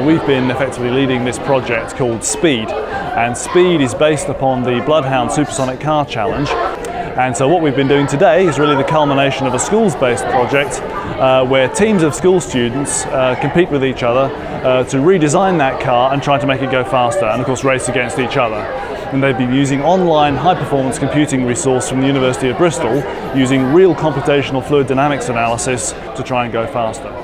We've been effectively leading this project called Speed, and Speed is based upon the Bloodhound Supersonic Car Challenge. And so what we've been doing today is really the culmination of a schools-based project where teams of school students compete with each other to redesign that car and try to make it go faster, and of course race against each other. And they've been using online high-performance computing resource from the University of Bristol using real computational fluid dynamics analysis to try and go faster.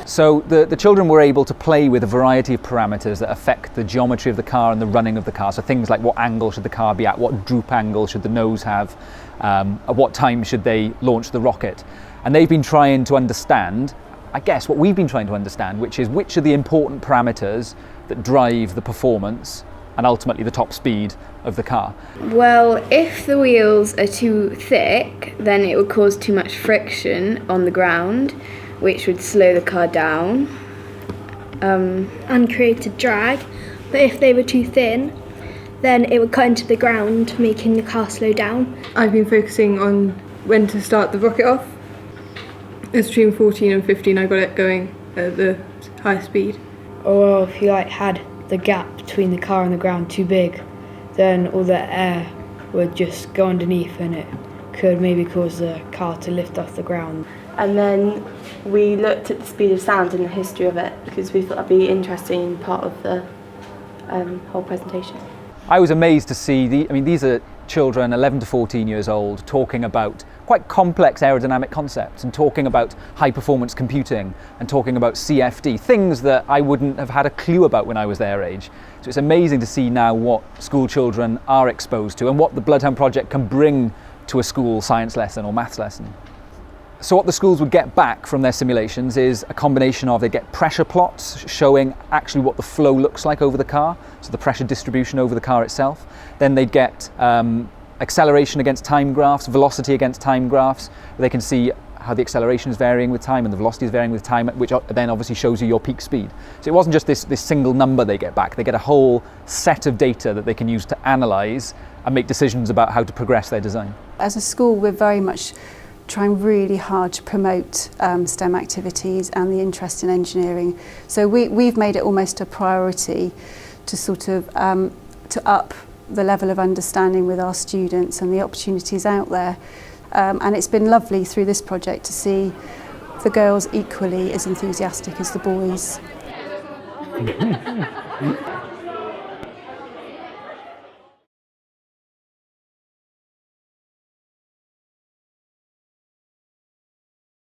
So the children were able to play with a variety of parameters that affect the geometry of the car and the running of the car. So things like what angle should the car be at, what droop angle should the nose have, at what time should they launch the rocket. And they've been trying to understand, I guess, what we've been trying to understand, which is which are the important parameters that drive the performance and ultimately the top speed of the car. Well, if the wheels are too thick, then it would cause too much friction on the ground, which would slow the car down. And create a drag. But if they were too thin, then it would cut into the ground, making the car slow down. I've been focusing on when to start the rocket off. It's between 14 and 15 I got it going at the high speed. Or if you had the gap between the car and the ground too big, then all the air would just go underneath and it could maybe cause the car to lift off the ground. And then we looked at the speed of sound and the history of it because we thought that'd be an interesting part of the whole presentation. I was amazed to see these are children 11 to 14 years old talking about quite complex aerodynamic concepts and talking about high performance computing and talking about CFD, things that I wouldn't have had a clue about when I was their age. So it's amazing to see now what school children are exposed to and what the Bloodhound project can bring to a school science lesson or maths lesson. So what the schools would get back from their simulations is a combination of, they get pressure plots showing actually what the flow looks like over the car, so the pressure distribution over the car itself. Then they'd get acceleration against time graphs, velocity against time graphs, where they can see how the acceleration is varying with time and the velocity is varying with time, which then obviously shows you your peak speed. So it wasn't just this single number they get back, they get a whole set of data that they can use to analyse and make decisions about how to progress their design. As a school, we're very much trying really hard to promote STEM activities and the interest in engineering. So we've made it almost a priority to sort of to up the level of understanding with our students and the opportunities out there. And it's been lovely through this project to see the girls equally as enthusiastic as the boys.